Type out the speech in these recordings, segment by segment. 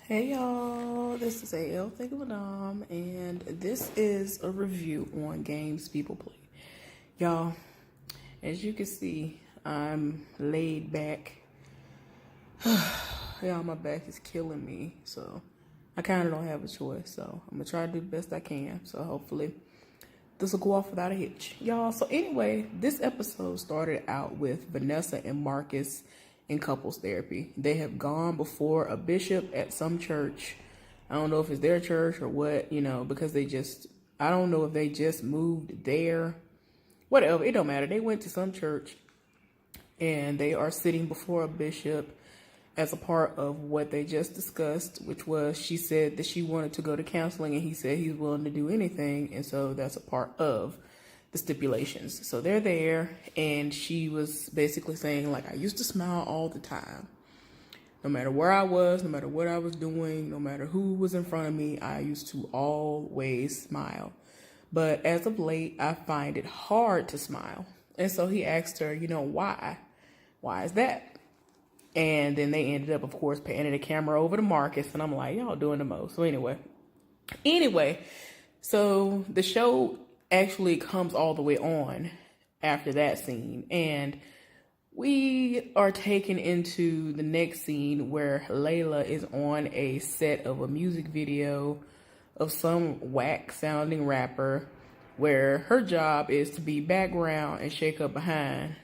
Hey y'all, this is AL Think of a Dom, and this is a review on games people play. Y'all, as you can see, I'm laid back. Y'all, my back is killing me, so I kind of don't have a choice. So I'm gonna try to do the best I can. So hopefully this will go off without a hitch. Y'all, so anyway, this episode started out with Vanessa and Marcus in couples therapy. They have gone before a bishop at some church. I don't know if it's their church or what, because I don't know if they just moved there. Whatever, it don't matter. They went to some church and they are sitting before a bishop as a part of what they just discussed, which was she said that she wanted to go to counseling and he said he's willing to do anything. And so that's a part of the stipulations. So they're there and she was basically saying, like, I used to smile all the time. No matter where I was, no matter what I was doing, no matter who was in front of me, I used to always smile. But as of late, I find it hard to smile. And so he asked her, why? Why is that? And then they ended up, of course, panning the camera over to Marcus. And I'm like, y'all doing the most. So anyway, so the show actually comes all the way on after that scene. And we are taken into the next scene where Layla is on a set of a music video of some whack sounding rapper where her job is to be background and shake up behind.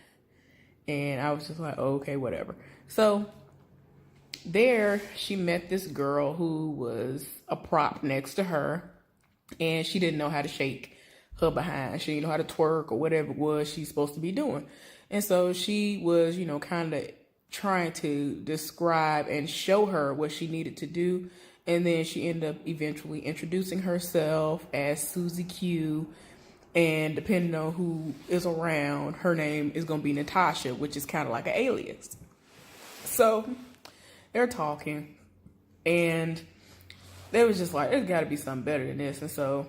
And I was just like, oh, okay, whatever. So there she met this girl who was a prop next to her, and she didn't know how to shake her behind. She didn't know how to twerk or whatever it was she's supposed to be doing. And so she was, kind of trying to describe and show her what she needed to do. And then she ended up eventually introducing herself as Susie Q. And depending on who is around, her name is going to be Natasha, which is kind of like an alias. So they're talking, and they was just like, there's got to be something better than this. And so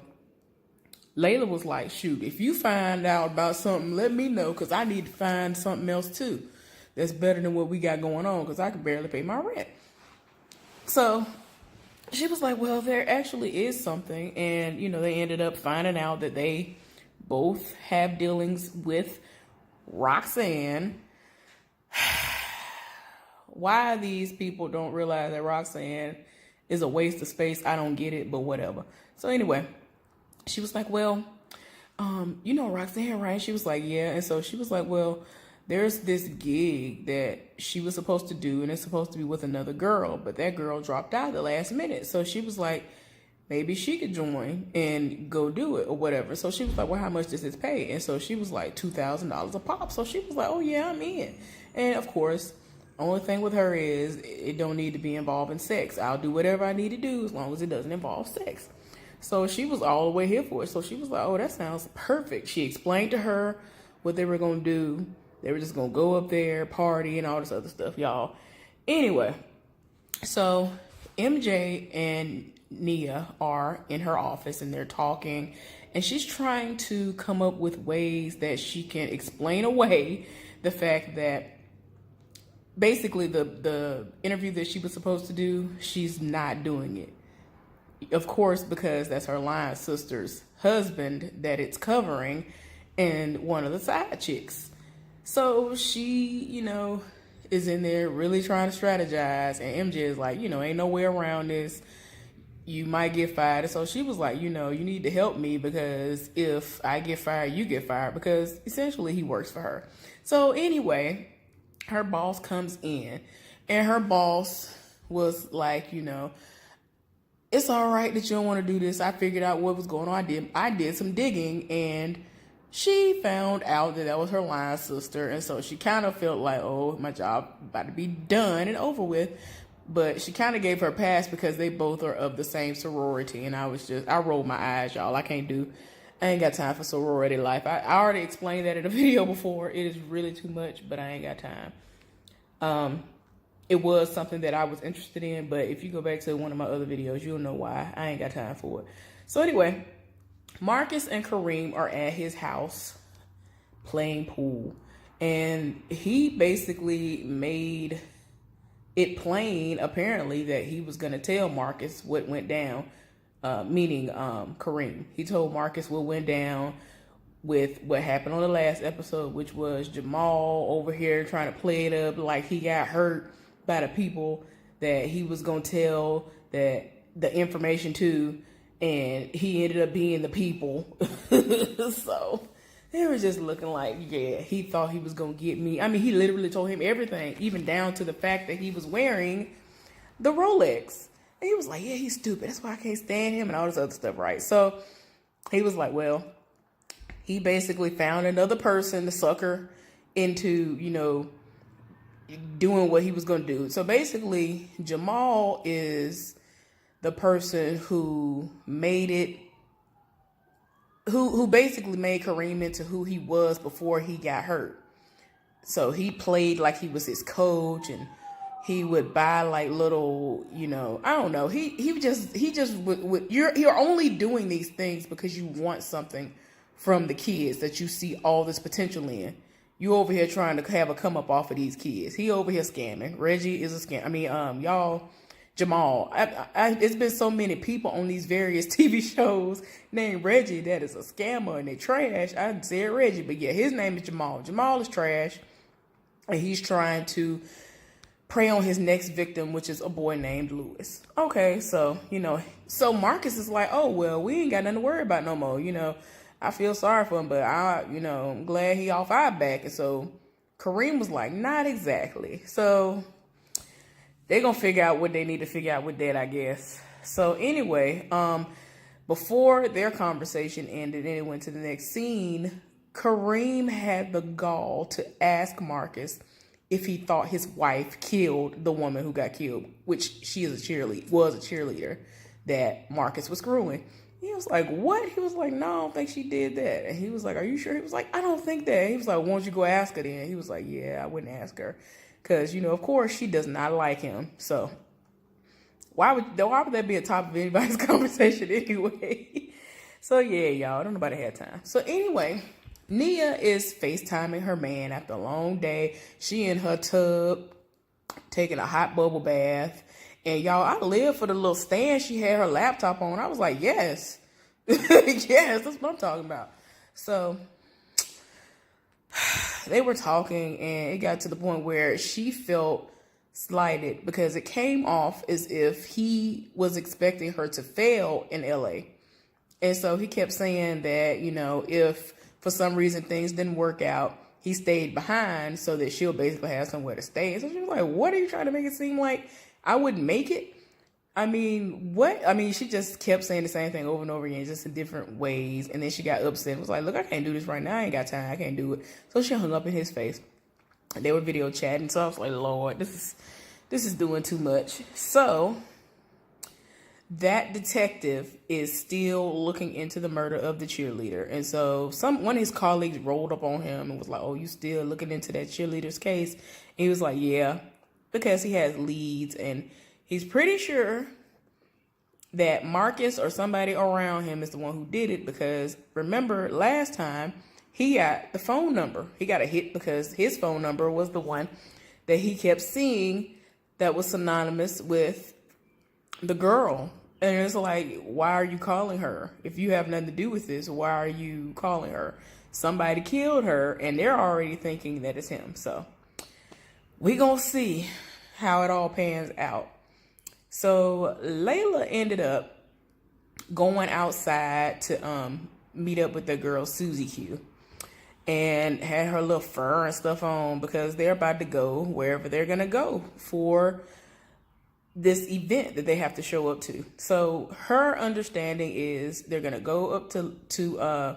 Layla was like, shoot, if you find out about something, let me know, because I need to find something else too that's better than what we got going on, because I can barely pay my rent. So she was like, well, there actually is something. And, they ended up finding out that they both have dealings with Roxanne. Why these people don't realize that Roxanne is a waste of space, I don't get it, but whatever. So anyway, she was like, well, you know Roxanne, right? She was like, yeah. And so she was like, well, there's this gig that she was supposed to do, and it's supposed to be with another girl, but that girl dropped out at the last minute. So she was like, maybe she could join and go do it or whatever. So she was like, well, how much does this pay? And so she was like, $2,000 a pop. So she was like, oh yeah, I'm in. And of course, only thing with her is it don't need to be involved in sex. I'll do whatever I need to do as long as it doesn't involve sex. So she was all the way here for it. So she was like, oh, that sounds perfect. She explained to her what they were going to do. They were just going to go up there, party, and all this other stuff, y'all. Anyway, so MJ and Nia are in her office and they're talking. And she's trying to come up with ways that she can explain away the fact that basically the interview that she was supposed to do, she's not doing it. Of course, because that's her line sister's husband that it's covering and one of the side chicks. So she, is in there really trying to strategize. And MJ is like, ain't no way around this. You might get fired. And so she was like, you need to help me, because if I get fired, you get fired, because essentially he works for her. So anyway, her boss comes in and her boss was like, it's all right that you don't want to do this. I figured out what was going on. I did some digging, and she found out that was her line sister. And so she kind of felt like, oh, my job about to be done and over with. But she kind of gave her a pass because they both are of the same sorority. And I rolled my eyes, y'all. I ain't got time for sorority life. I already explained that in a video before. It is really too much, but I ain't got time. It was something that I was interested in, but if you go back to one of my other videos, you'll know why. I ain't got time for it. So anyway, Marcus and Kareem are at his house playing pool, and he basically made it plain apparently that he was going to tell Marcus what went down, meaning Kareem. He told Marcus what went down with what happened on the last episode, which was Jamal over here trying to play it up like he got hurt by the people that he was going to tell that the information to, and he ended up being the people. So they were just looking like, yeah, he thought he was going to get me. I mean, he literally told him everything, even down to the fact that he was wearing the Rolex. And he was like, yeah, he's stupid. That's why I can't stand him and all this other stuff, right? So he was like, well, he basically found another person to sucker into, doing what he was going to do. So basically, Jamal is the person who made it, who basically made Kareem into who he was before he got hurt. So he played like he was his coach, and he would buy like little, I don't know. He just would you're only doing these things because you want something from the kids that you see all this potential in. You over here trying to have a come up off of these kids. He over here scamming. Reggie is a scam. I mean, y'all, Jamal. It's been so many people on these various TV shows named Reggie that is a scammer and they trash. I said Reggie, but yeah, his name is Jamal. Jamal is trash, and he's trying to prey on his next victim, which is a boy named Lewis. Okay, so so Marcus is like, oh well, we ain't got nothing to worry about no more. I feel sorry for him, but I'm glad he off our back. And so Kareem was like, not exactly. So they're going to figure out what they need to figure out with that, I guess. So anyway, before their conversation ended and it went to the next scene, Kareem had the gall to ask Marcus if he thought his wife killed the woman who got killed, which she is was a cheerleader that Marcus was screwing. He was like, what? He was like, no, I don't think she did that. And he was like, are you sure? He was like, I don't think that. He was like, why don't you go ask her then? He was like, yeah, I wouldn't ask her. Because, of course, she does not like him. So why would that be a top of anybody's conversation anyway? So, yeah, y'all, don't nobody have time. So, anyway, Nia is FaceTiming her man after a long day. She in her tub taking a hot bubble bath. And y'all, I live for the little stand she had her laptop on. I was like, yes. Yes, that's what I'm talking about. So they were talking, and it got to the point where she felt slighted because it came off as if he was expecting her to fail in LA. And so he kept saying that, if for some reason things didn't work out, he stayed behind so that she'll basically have somewhere to stay. And so she was like, what are you trying to make it seem like I wouldn't make it? I mean, what? I mean, she just kept saying the same thing over and over again, just in different ways. And then she got upset and was like, look, I can't do this right now. I ain't got time. I can't do it. So she hung up in his face. And they were video chatting. So I was like, Lord, this is doing too much. So that detective is still looking into the murder of the cheerleader. And so one of his colleagues rolled up on him and was like, oh, you still looking into that cheerleader's case? And he was like, yeah, because he has leads, and he's pretty sure that Marcus or somebody around him is the one who did it, because remember last time he got the phone number. He got a hit because his phone number was the one that he kept seeing that was synonymous with the girl. And it's like, why are you calling her? If you have nothing to do with this, why are you calling her? Somebody killed her, and they're already thinking that it's him. So we gonna see how it all pans out. So Layla ended up going outside to meet up with the girl Susie Q, and had her little fur and stuff on because they're about to go wherever they're gonna go for this event that they have to show up to. So her understanding is they're gonna go up to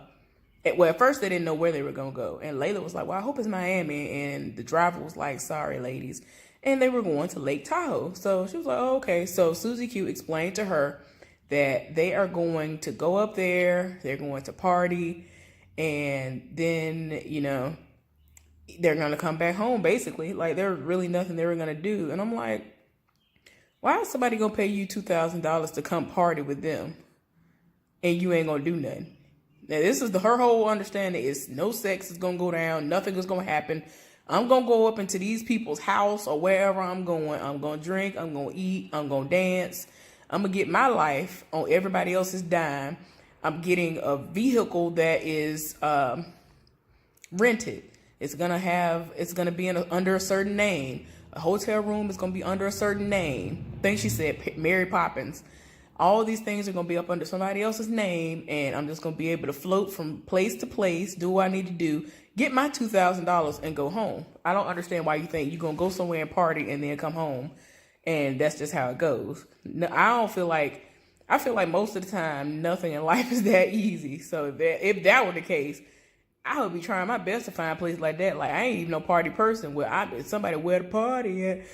well, at first they didn't know where they were gonna go, and Layla was like, well, I hope it's Miami, and the driver was like, sorry ladies, and they were going to Lake Tahoe. So she was like, oh, okay. So Susie Q explained to her that they are going to go up there, they're going to party, and then they're gonna come back home, basically. Like, there's really nothing they were gonna do. And I'm like, why is somebody gonna pay you $2,000 to come party with them and you ain't gonna do nothing? Now, this is her whole understanding is no sex is gonna go down, nothing is gonna happen I'm going to go up into these people's house or wherever I'm going. I'm going to drink. I'm going to eat. I'm going to dance. I'm going to get my life on everybody else's dime. I'm getting a vehicle that is rented. It's going to be under a certain name. A hotel room is going to be under a certain name. I think she said Mary Poppins. All these things are going to be up under somebody else's name, and I'm just going to be able to float from place to place, do what I need to do, get my $2,000 and go home. I don't understand why you think you're going to go somewhere and party and then come home, and that's just how it goes. No, I feel like most of the time, nothing in life is that easy. So if that were the case, I would be trying my best to find a place like that. Like, I ain't even no party person where somebody where the party at.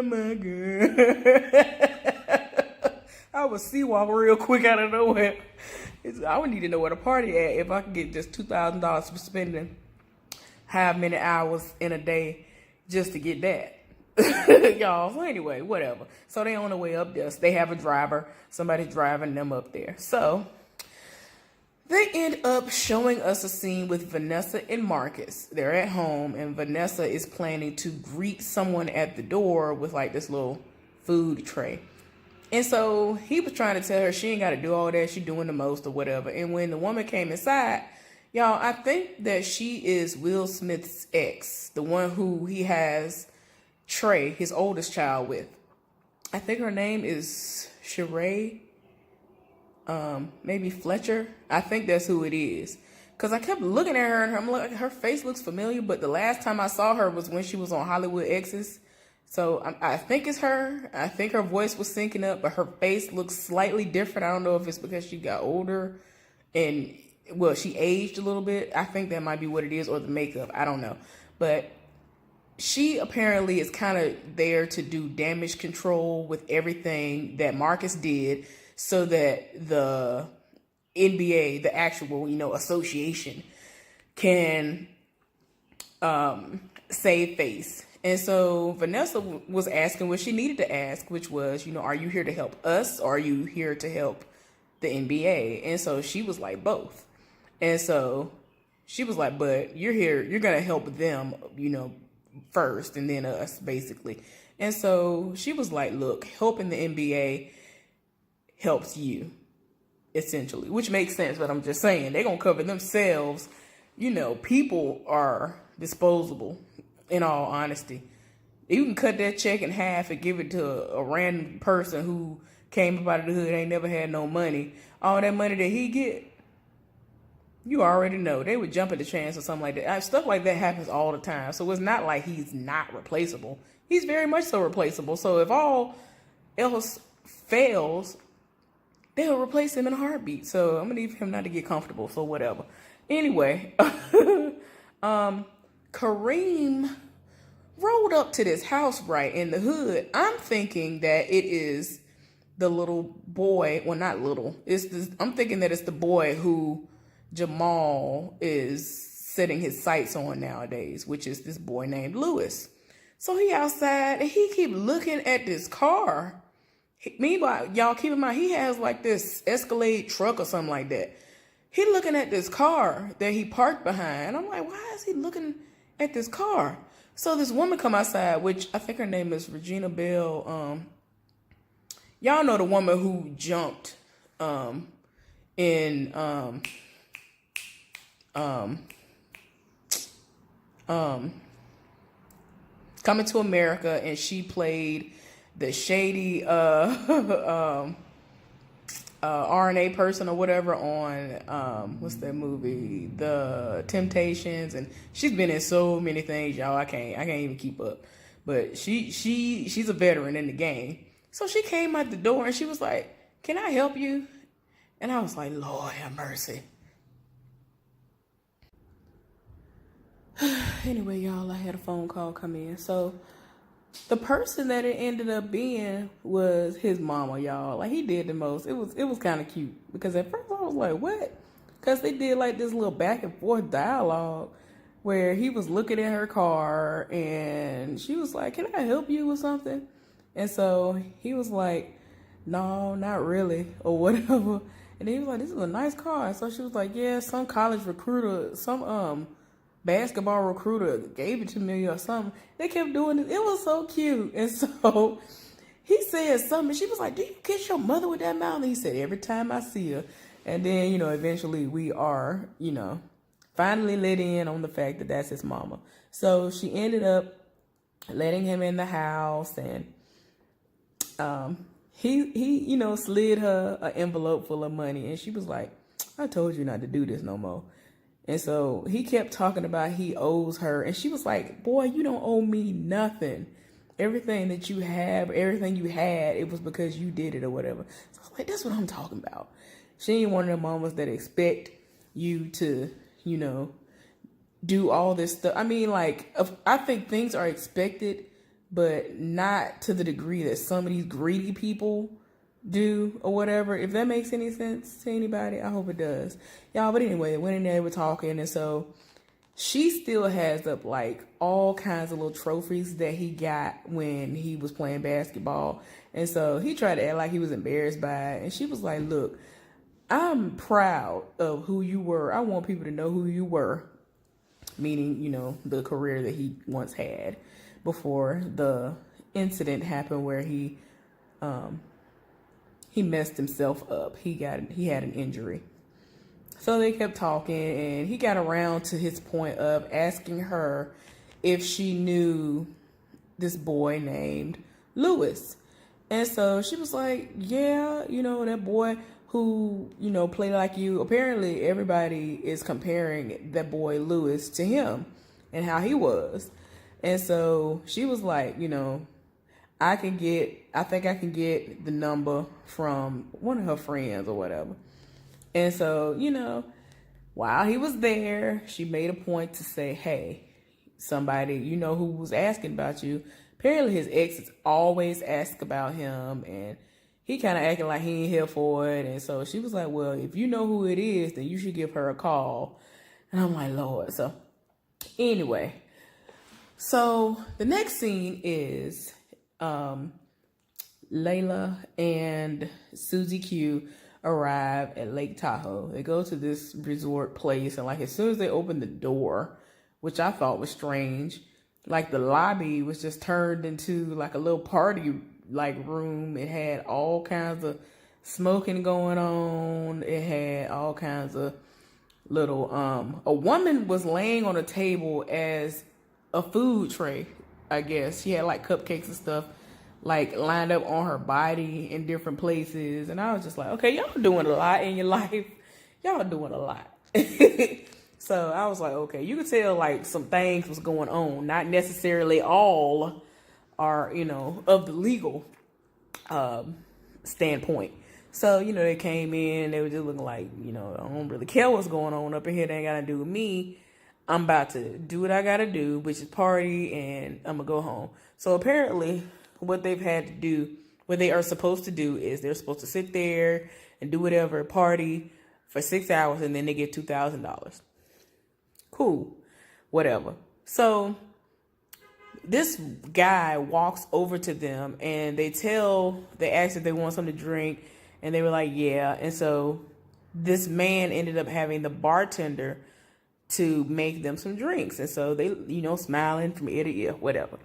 My girl. I would C-walk real quick out of nowhere. I would need to know where the party at if I could get just $2,000 for spending how many hours in a day just to get that. Y'all, so anyway, whatever. So they on the way up there. So they have a driver. Somebody's driving them up there. So they end up showing us a scene with Vanessa and Marcus. They're at home, and Vanessa is planning to greet someone at the door with like this little food tray. And so he was trying to tell her she ain't got to do all that. She doing the most or whatever. And when the woman came inside, y'all, I think that she is Will Smith's ex, the one who he has Trey, his oldest child, with. I think her name is Sheree. Maybe Fletcher. I think that's who it is. Cause I kept looking at her and I'm like, her face looks familiar, but the last time I saw her was when she was on Hollywood Exes. So I think it's her. I think her voice was syncing up, but her face looks slightly different. I don't know if it's because she got older and, well, she aged a little bit. I think that might be what it is, or the makeup. I don't know. But she apparently is kind of there to do damage control with everything that Marcus did, so that the NBA, the actual, association, can save face. And so Vanessa was asking what she needed to ask, which was, are you here to help us, or are you here to help the NBA? And so she was like, both. And so she was like, but you're here, you're going to help them, first, and then us, basically. And so she was like, look, helping the NBA helps you, essentially, which makes sense. But I'm just saying, they're going to cover themselves. People are disposable, in all honesty. You can cut that check in half and give it to a random person who came up out of the hood, ain't never had no money. All that money that he get, you already know they would jump at the chance or something like that. Stuff like that happens all the time. So it's not like he's not replaceable. He's very much so replaceable. So if all else fails, they'll replace him in a heartbeat. So I'm gonna leave him not to get comfortable. So whatever. Anyway, Kareem rolled up to this house right in the hood. I'm thinking that it is the little boy. Well, not little. I'm thinking that it's the boy who Jamal is setting his sights on nowadays, which is this boy named Lewis. So he outside and he keep looking at this car. Meanwhile, y'all keep in mind, he has like this Escalade truck or something like that. He looking at this car that he parked behind. I'm like, why is he looking at this car? So this woman come outside, which I think her name is Regina Bell. Y'all know the woman who jumped in Coming to America, and she played the shady RNA person or whatever on what's that movie, The Temptations, and she's been in so many things, y'all. I can't even keep up. But she's a veteran in the game. So she came out the door and she was like, "Can I help you?" And I was like, Lord have mercy. Anyway, y'all, I had a phone call come in. So the person that it ended up being was his mama, y'all. Like, he did the most. It was kind of cute, because at first I was like, what? Because they did like this little back and forth dialogue where he was looking at her car and she was like, "Can I help you with something?" And so he was like, "No, not really," or whatever. And then he was like, this is a nice car. And so she was like, yeah, some college recruiter, some basketball recruiter gave it to me or something. They kept doing it. It was so cute. And so he said something. She was like, do you kiss your mother with that mouth? And he said, every time I see her. And then, eventually we are, finally let in on the fact that that's his mama. So she ended up letting him in the house, and he slid her an envelope full of money, and she was like, I told you not to do this no more. And so he kept talking about he owes her, and she was like, boy, you don't owe me nothing. Everything that you have, everything you had, it was because you did it or whatever. So I was like, that's what I'm talking about. She ain't one of them mamas that expect you to, do all this stuff. I mean, like, I think things are expected, but not to the degree that some of these greedy people do or whatever. If that makes any sense to anybody, I hope it does. Y'all, but anyway, went in there, we're talking, and so she still has up like all kinds of little trophies that he got when he was playing basketball. And so he tried to act like he was embarrassed by it. And she was like, look, I'm proud of who you were. I want people to know who you were. Meaning, the career that he once had before the incident happened where he messed himself up. He had an injury. So they kept talking, and he got around to his point of asking her if she knew this boy named Lewis. And so she was like, yeah, that boy who, played like you. Apparently everybody is comparing that boy Lewis to him and how he was. And so she was like, I think I can get the number from one of her friends or whatever. And so, while he was there, she made a point to say, hey, somebody, who was asking about you. Apparently his exes always ask about him, and he kind of acting like he ain't here for it. And so she was like, well, if you know who it is, then you should give her a call. And I'm like, Lord. So anyway, so the next scene is Layla and Susie Q arrive at Lake Tahoe. They go to this resort place, and like as soon as they open the door, which I thought was strange, like the lobby was just turned into like a little party like room. It had all kinds of smoking going on. It had all kinds of little a woman was laying on a table as a food tray, I guess. She had like cupcakes and stuff like lined up on her body in different places. And I was just like, okay, y'all doing a lot in your life. Y'all doing a lot. So I was like, okay, you could tell like some things was going on. Not necessarily all are, of the legal standpoint. So, they came in, they were just looking like, I don't really care what's going on up in here. They ain't got to do with me. I'm about to do what I got to do, which is party, and I'm going to go home. So apparently what they've had to do, what they are supposed to do is they're supposed to sit there and do whatever, party for 6 hours, and then they get $2,000. Cool. Whatever. So this guy walks over to them, and they asked if they want something to drink, and they were like, yeah. And so this man ended up having the bartender to make them some drinks. And so they, smiling from ear to ear, whatever.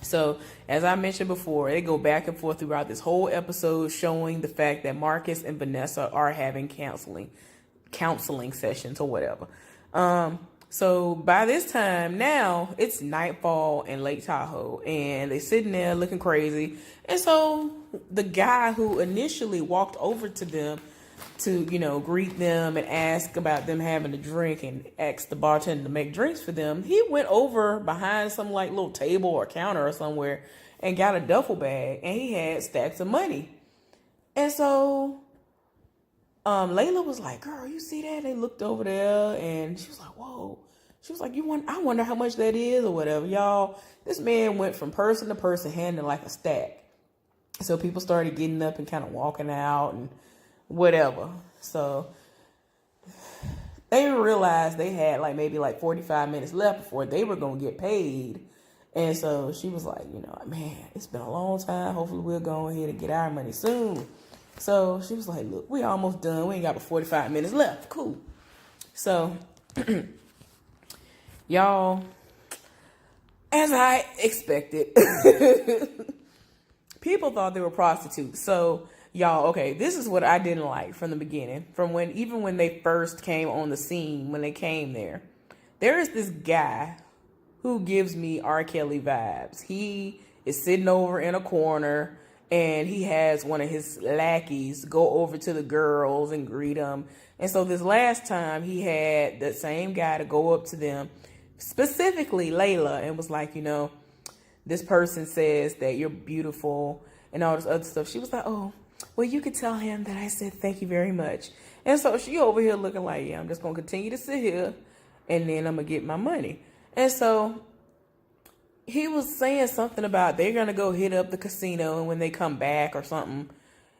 So as I mentioned before, they go back and forth throughout this whole episode, showing the fact that Marcus and Vanessa are having counseling sessions or whatever. So by this time now, it's nightfall in Lake Tahoe, and they're sitting there looking crazy. And so the guy who initially walked over to them to, greet them and ask about them having a drink and ask the bartender to make drinks for them, he went over behind some like little table or counter or somewhere and got a duffel bag, and he had stacks of money. And so Layla was like, girl, you see that? They looked over there, and she was like, whoa. She was like, I wonder how much that is or whatever. Y'all, this man went from person to person handing like a stack. So people started getting up and kind of walking out and whatever. So they realized they had like maybe like 45 minutes left before they were going to get paid. And so she was like, man, it's been a long time. Hopefully we'll go ahead and get our money soon. So she was like, look, we almost done. We ain't got but 45 minutes left. Cool. So, y'all, as I expected, people thought they were prostitutes. So, y'all, okay, this is what I didn't like from the beginning. From even when they first came on the scene, when they came there. There is this guy who gives me R. Kelly vibes. He is sitting over in a corner and he has one of his lackeys go over to the girls and greet them. And so this last time he had the same guy to go up to them, specifically Layla, and was like, this person says that you're beautiful and all this other stuff. She was like, oh, well, you could tell him that I said thank you very much. And so she over here looking like, yeah, I'm just going to continue to sit here and then I'm going to get my money. And so he was saying something about they're going to go hit up the casino and when they come back or something,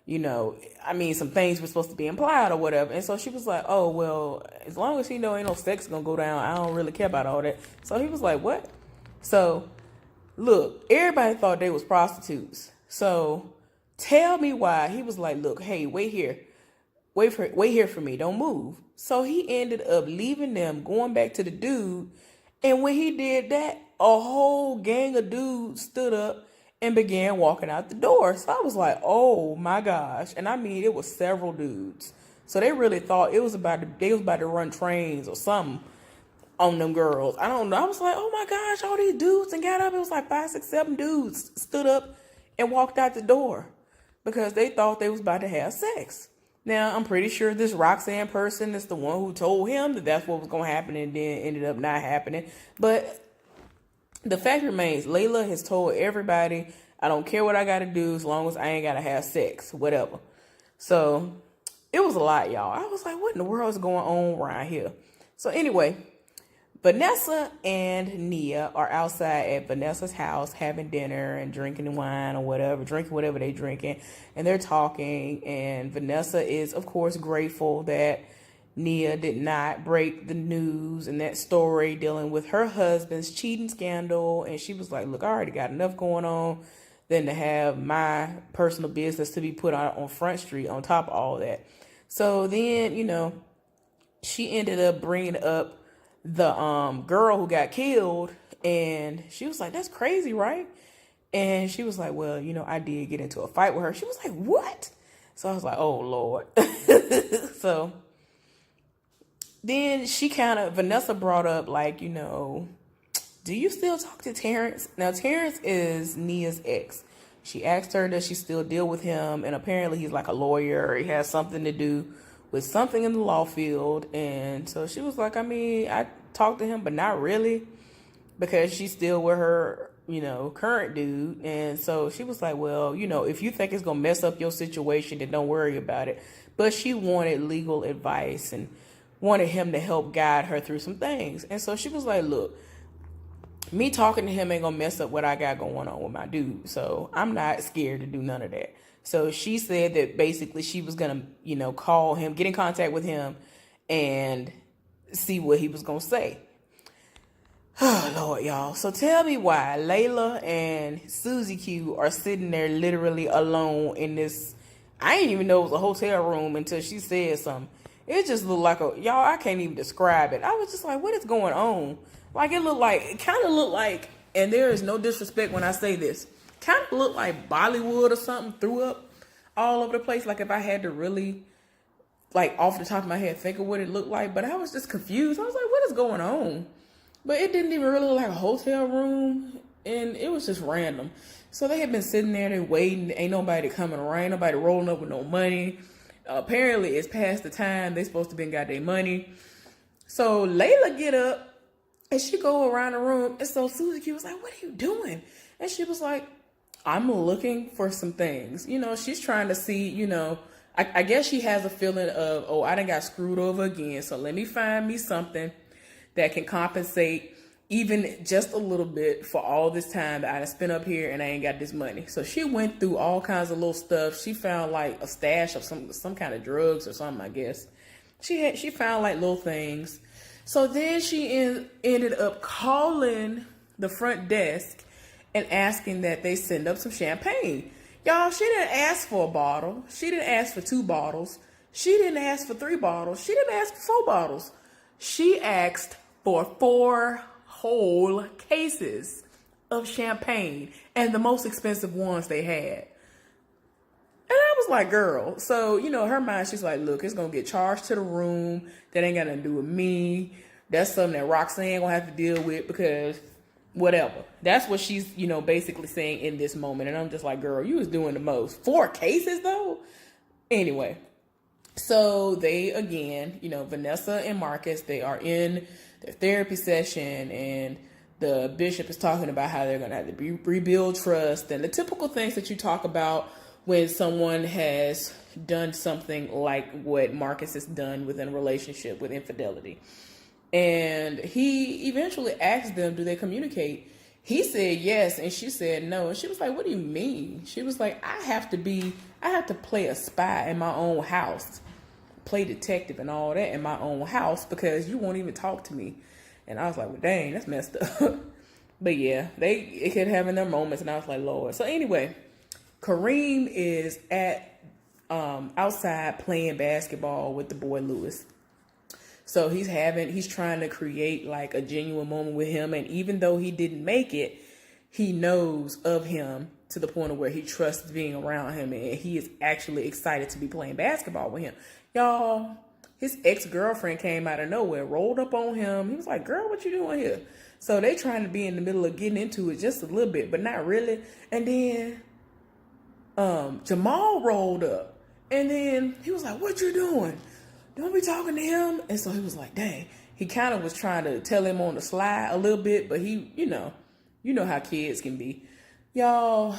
some things were supposed to be implied or whatever. And so she was like, oh, well, as long as he know ain't no sex going to go down, I don't really care about all that. So he was like, what? So, look, everybody thought they was prostitutes. So tell me why. He was like, look, hey, wait here. Wait here for me. Don't move. So he ended up leaving them, going back to the dude. And when he did that, a whole gang of dudes stood up and began walking out the door. So I was like, oh my gosh. And I mean, it was several dudes. So they really thought they was about to run trains or something on them girls. I don't know. I was like, oh my gosh, all these dudes and got up. It was like 5, 6, 7 dudes stood up and walked out the door because they thought they was about to have sex. Now, I'm pretty sure this Roxanne person is the one who told him that that's what was going to happen and then ended up not happening. But the fact remains, Layla has told everybody, I don't care what I got to do as long as I ain't got to have sex, whatever. So it was a lot, y'all. I was like, what in the world is going on around here? So anyway, Vanessa and Nia are outside at Vanessa's house having dinner and drinking wine or whatever, drinking whatever they're drinking, and they're talking. And Vanessa is, of course, grateful that Nia did not break the news and that story dealing with her husband's cheating scandal. And she was like, look, I already got enough going on than to have my personal business to be put out on Front Street on top of all that. So then, she ended up bringing up the girl who got killed, and she was like, that's crazy, right? And she was like, well, I did get into a fight with her. She was like, what? So I was like, oh Lord. So then Vanessa brought up, like, do you still talk to Terrence? Now, Terrence is Nia's ex. She asked her, does she still deal with him? And apparently he's like a lawyer. He has something to do with something in the law field. And so she was like, I mean, I talked to him, but not really, because she's still with her, current dude. And so she was like, well, if you think it's going to mess up your situation, then don't worry about it. But she wanted legal advice and wanted him to help guide her through some things. And so she was like, look, me talking to him ain't going to mess up what I got going on with my dude. So I'm not scared to do none of that. So she said that basically she was going to, call him, get in contact with him and see what he was going to say. Oh, Lord, y'all. So tell me why Layla and Susie Q are sitting there literally alone in this. I didn't even know it was a hotel room until she said something. It just looked like y'all, I can't even describe it. I was just like, what is going on? Like, it kind of looked like, and there is no disrespect when I say this, kind of looked like Bollywood or something threw up all over the place. Like, if I had to really, like, off the top of my head, think of what it looked like. But I was just confused. I was like, what is going on? But it didn't even really look like a hotel room. And it was just random. So they had been sitting there, they waiting. Ain't nobody coming around. Ain't nobody rolling up with no money. Apparently, it's past the time they supposed to been got their money. So Layla get up and she go around the room. And so Susie Q was like, what are you doing? And she was like, I'm looking for some things. She's trying to see, I guess she has a feeling of, oh, I done got screwed over again. So let me find me something that can compensate even just a little bit for all this time that I done spent up here and I ain't got this money. So she went through all kinds of little stuff. She found like a stash of some kind of drugs or something, I guess. She found like little things. So then she ended up calling the front desk and asking that they send up some champagne. Y'all, she didn't ask for a bottle. She didn't ask for 2 bottles. She didn't ask for 3 bottles. She didn't ask for 4 bottles. She asked for 4 whole cases of champagne, and the most expensive ones they had. And I was like, girl, so, her mind, she's like, look, it's going to get charged to the room. That ain't got nothing to do with me. That's something that Roxanne going to have to deal with because whatever. That's what she's, basically saying in this moment. And I'm just like, girl, you was doing the most. 4 cases, though? Anyway, so they, again, Vanessa and Marcus, they are in their therapy session, and the bishop is talking about how they're going to have to rebuild trust and the typical things that you talk about when someone has done something like what Marcus has done within a relationship with infidelity. And he eventually asked them, do they communicate? He said yes, and she said no. And she was like, what do you mean? She was like, I have to play a spy in my own house, play detective and all that in my own house because you won't even talk to me. And I was like, well, dang, that's messed up. But yeah, it kept having their moments, and I was like, Lord. So anyway, Kareem is at outside playing basketball with the boy Lewis. So he's trying to create like a genuine moment with him. And even though he didn't make it, he knows of him to the point of where he trusts being around him. And he is actually excited to be playing basketball with him. Y'all, his ex-girlfriend came out of nowhere, rolled up on him. He was like, girl, what you doing here? So they trying to be in the middle of getting into it just a little bit, but not really. And then Jamal rolled up, and then he was like, what you doing? Don't be talking to him. And so he was like, dang. He kind of was trying to tell him on the slide a little bit, but he, you know how kids can be. Y'all,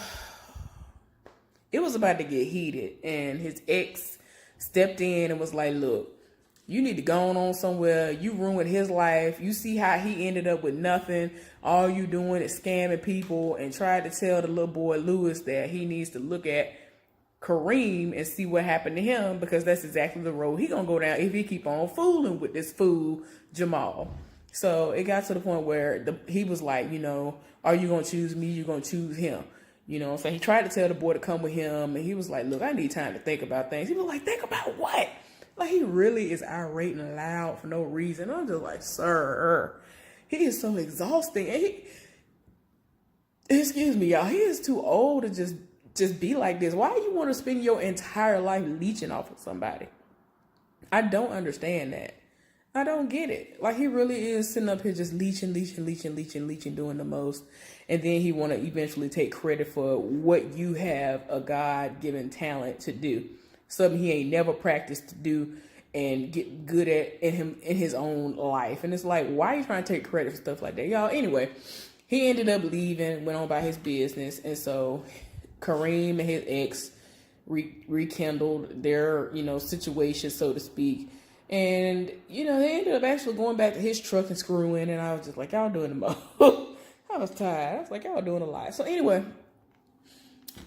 it was about to get heated, and his ex stepped in and was like, look, you need to go on somewhere. You ruined his life. You see how he ended up with nothing. All you doing is scamming people, and tried to tell the little boy Lewis that he needs to look at Kareem and see what happened to him, because that's exactly the road he gonna go down if he keep on fooling with this fool Jamal. So it got to the point where he was like, are you gonna choose me? You gonna choose him? So he tried to tell the boy to come with him, and he was like, look, I need time to think about things. He was like, think about what? Like, he really is irate and loud for no reason. I'm just like, sir, he is so exhausting. And excuse me, y'all, he is too old to just be like this. Why do you want to spend your entire life leeching off of somebody? I don't understand that. I don't get it. Like, he really is sitting up here just leeching, doing the most. And then he want to eventually take credit for what you have a God-given talent to do. Something he ain't never practiced to do and get good at in his own life. And it's like, why are you trying to take credit for stuff like that? Y'all, anyway, he ended up leaving, went on about his business. And so Kareem and his ex rekindled their, situation, so to speak. And, they ended up actually going back to his truck and screwing. And I was just like, y'all doing the most. I was tired. I was like, y'all doing a lot. So anyway,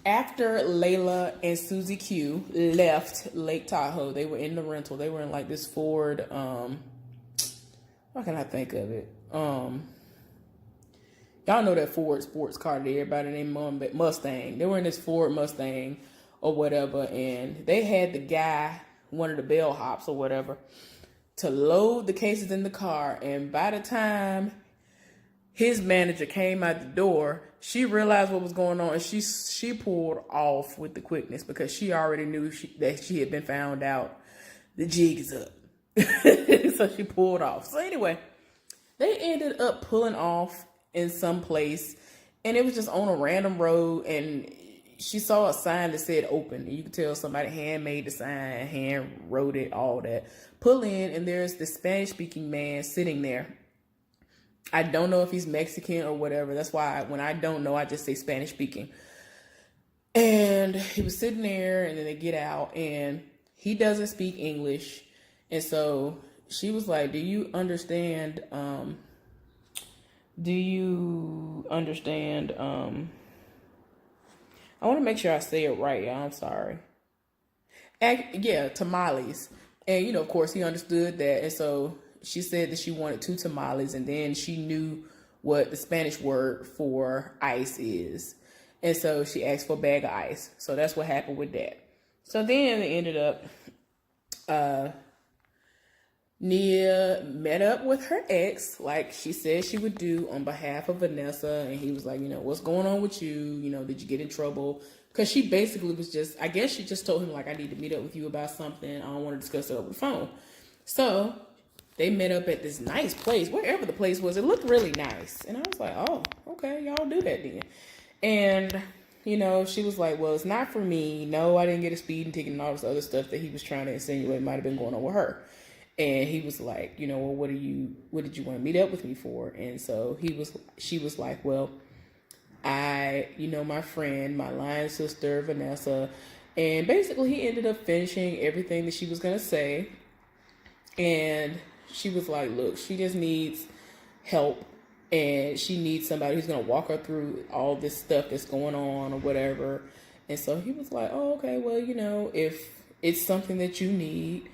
after Layla and Susie Q left Lake Tahoe, they were in the rental. They were in like this Ford, how can I think of it? Y'all know that Ford sports car that everybody named Mustang. They were in this Ford Mustang or whatever, and they had the guy, one of the bellhops or whatever, to load the cases in the car. And by the time his manager came out the door, she realized what was going on, and she pulled off with the quickness because she already knew that she had been found out. The jig is up. So she pulled off. So anyway, they ended up pulling off in some place, and it was just on a random road, and she saw a sign that said open. And you could tell somebody handmade the sign, hand wrote it, all that. Pull in, and there's this Spanish-speaking man sitting there. I don't know if he's Mexican or whatever. That's why when I don't know, I just say Spanish speaking. And he was sitting there, and then they get out, and he doesn't speak English. And so she was like, do you understand? I want to make sure I say it right. I'm sorry. Yeah, tamales. And, of course, he understood that. And so she said that she wanted 2 tamales, and then she knew what the Spanish word for ice is. And so she asked for a bag of ice. So that's what happened with that. So then it ended up, Nia met up with her ex, like she said she would do, on behalf of Vanessa. And he was like, what's going on with you? Did you get in trouble? Because she basically was just, I guess she just told him, like, I need to meet up with you about something. I don't want to discuss it over the phone. So they met up at this nice place, wherever the place was. It looked really nice. And I was like, oh, okay, y'all do that then. And, she was like, well, it's not for me. No, I didn't get a speeding ticket and all this other stuff that he was trying to insinuate might have been going on with her. And he was like, well, what did you want to meet up with me for? And so she was like, well, my friend, my line sister, Vanessa. And basically he ended up finishing everything that she was going to say. And she was like, look, she just needs help. And she needs somebody who's going to walk her through all this stuff that's going on or whatever. And so he was like, oh, okay, well, if it's something that you need,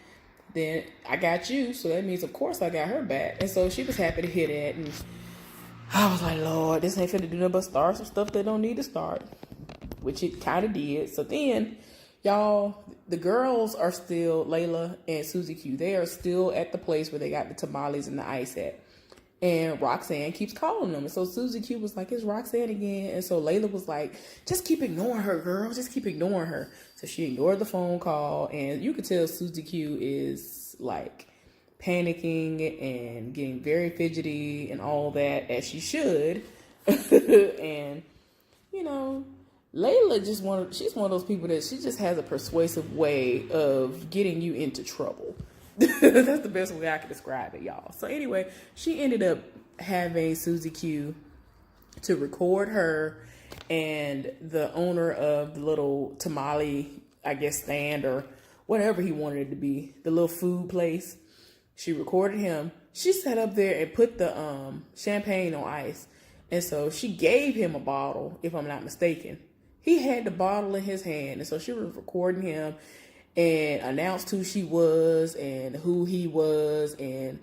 then I got you. So that means, of course, I got her back. And so she was happy to hear that. And I was like, Lord, this ain't finna do nothing but start some stuff that don't need to start, which it kind of did. So then, y'all, the girls are still, Layla and Susie Q, they are still at the place where they got the tamales and the ice at. And Roxanne keeps calling them. And so Susie Q was like, it's Roxanne again. And so Layla was like, just keep ignoring her, girl. Just keep ignoring her. So she ignored the phone call. And you could tell Susie Q is like panicking and getting very fidgety and all that, as she should. And, Layla she's one of those people that she just has a persuasive way of getting you into trouble. That's the best way I can describe it, y'all. So anyway, she ended up having Susie Q to record her and the owner of the little tamale, I guess, stand or whatever he wanted it to be, the little food place. She recorded him. She sat up there and put the champagne on ice. And so she gave him a bottle, if I'm not mistaken. He had the bottle in his hand. And so she was recording him and announced who she was and who he was, and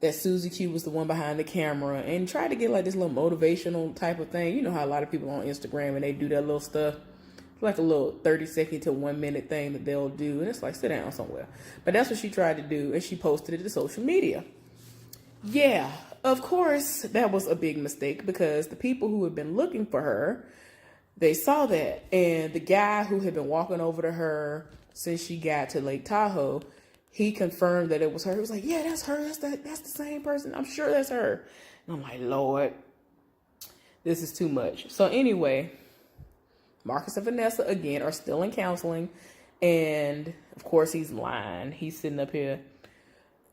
that Susie Q was the one behind the camera, and tried to get like this little motivational type of thing. You know how a lot of people on Instagram, and they do that little stuff, like a little 30-second to 1 minute thing that they'll do. And it's like, sit down somewhere. But that's what she tried to do. And she posted it to social media. Yeah, of course, that was a big mistake, because the people who had been looking for her, they saw that. And the guy who had been walking over to her since she got to Lake Tahoe, he confirmed that it was her. He was like, yeah, that's her. That's the same person. I'm sure that's her. And I'm like, Lord, this is too much. So anyway, Marcus and Vanessa, again, are still in counseling. And, of course, he's lying. He's sitting up here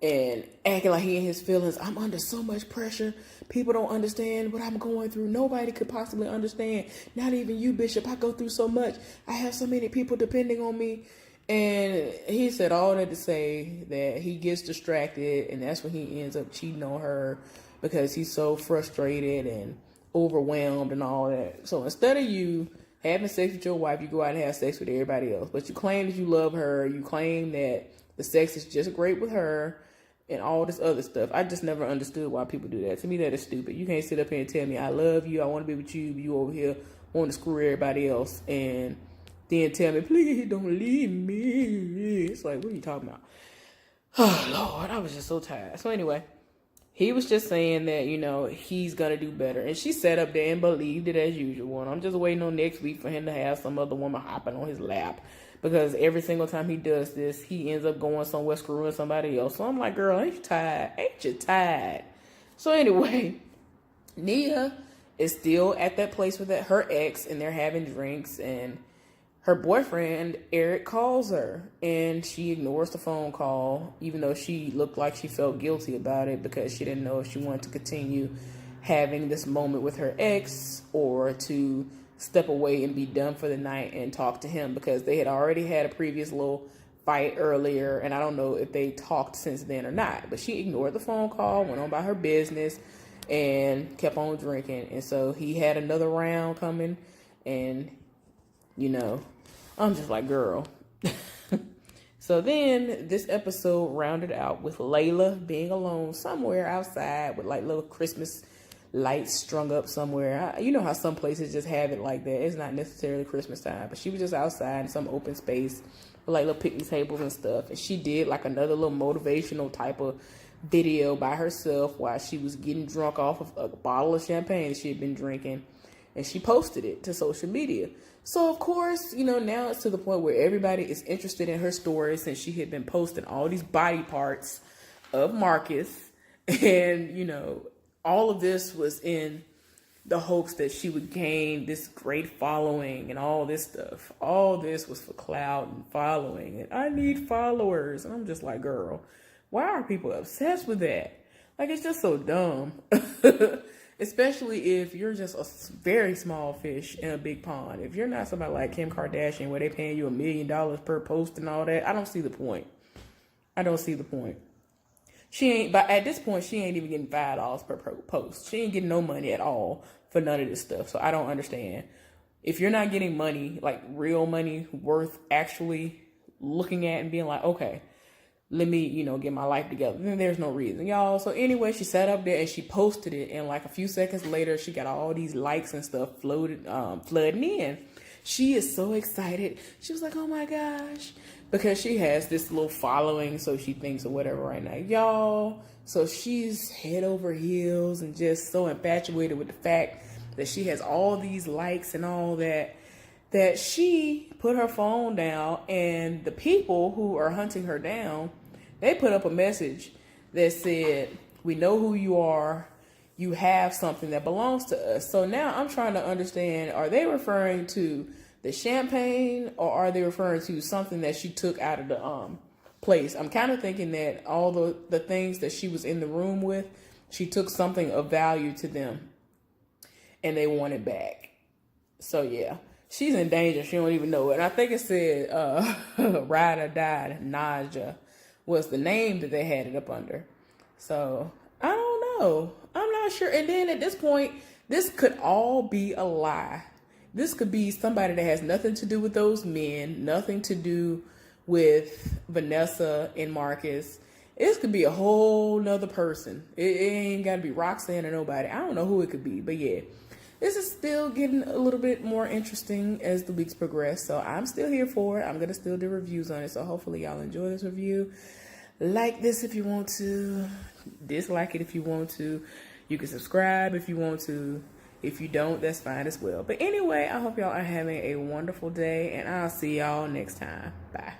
and acting like he in his feelings. I'm under so much pressure. People don't understand what I'm going through. Nobody could possibly understand. Not even you, Bishop. I go through so much. I have so many people depending on me. And he said all that to say that he gets distracted, and that's when he ends up cheating on her, because he's so frustrated and overwhelmed and all that. So instead of you having sex with your wife, you go out and have sex with everybody else. But you claim that you love her. You claim that the sex is just great with her and all this other stuff. I just never understood why people do that. To me, that is stupid. You can't sit up here and tell me, I love you, I want to be with you, but you over here want to screw everybody else, and then tell me, please don't leave me. It's like, what are you talking about? Oh, Lord, I was just so tired. So anyway, he was just saying that, he's going to do better. And she sat up there and believed it as usual. And I'm just waiting on next week for him to have some other woman hopping on his lap. Because every single time he does this, he ends up going somewhere screwing somebody else. So I'm like, girl, ain't you tired? Ain't you tired? So anyway, Nia is still at that place with her ex, and they're having drinks, and her boyfriend, Eric, calls her, and she ignores the phone call, even though she looked like she felt guilty about it, because she didn't know if she wanted to continue having this moment with her ex or to step away and be done for the night and talk to him, because they had already had a previous little fight earlier, and I don't know if they talked since then or not. But she ignored the phone call, went on by her business, and kept on drinking. And so he had another round coming, and, I'm just like, girl. So then this episode rounded out with Layla being alone somewhere outside with like little Christmas lights strung up somewhere. You know how some places just have it like that. It's not necessarily Christmas time, but she was just outside in some open space with like little picnic tables and stuff. And she did like another little motivational type of video by herself while she was getting drunk off of a bottle of champagne that she had been drinking. And she posted it to social media. So, of course, you know, now it's to the point where everybody is interested in her story since she had been posting all these body parts of Marcus. And, you know, all of this was in the hopes that she would gain this great following and all this stuff. All this was for clout and following. And I need followers. And I'm just like, girl, why are people obsessed with that? Like, it's just so dumb. Especially if you're just a very small fish in a big pond. If you're not somebody like Kim Kardashian where they paying you $1 million per post and all that, I don't see the point. I don't see the point. She ain't, but at this point, she ain't even getting $5 per post. She ain't getting no money at all for none of this stuff. So I don't understand. If you're not getting money, like real money worth actually looking at and being like, okay, let me, you know, get my life together, then there's no reason, y'all. So anyway, she sat up there and she posted it. And like a few seconds later, she got all these likes and stuff flooding in. She is so excited. She was like, oh my gosh, because she has this little following. So she thinks or whatever right now, y'all. So she's head over heels and just so infatuated with the fact that she has all these likes and all that, that she put her phone down, and the people who are hunting her down, they put up a message that said, we know who you are. You have something that belongs to us. So now I'm trying to understand, are they referring to the champagne or are they referring to something that she took out of the place? I'm kind of thinking that all the things that she was in the room with, she took something of value to them and they want it back. So yeah. She's in danger. She don't even know it. And I think it said Ride or Die Naja was the name that they had it up under. So I don't know. I'm not sure. And then at this point, this could all be a lie. This could be somebody that has nothing to do with those men, nothing to do with Vanessa and Marcus. This could be a whole nother person. It ain't got to be Roxanne or nobody. I don't know who it could be, but yeah. This is still getting a little bit more interesting as the weeks progress. So I'm still here for it. I'm going to still do reviews on it. So hopefully y'all enjoy this review. Like this if you want to. Dislike it if you want to. You can subscribe if you want to. If you don't, that's fine as well. But anyway, I hope y'all are having a wonderful day. And I'll see y'all next time. Bye.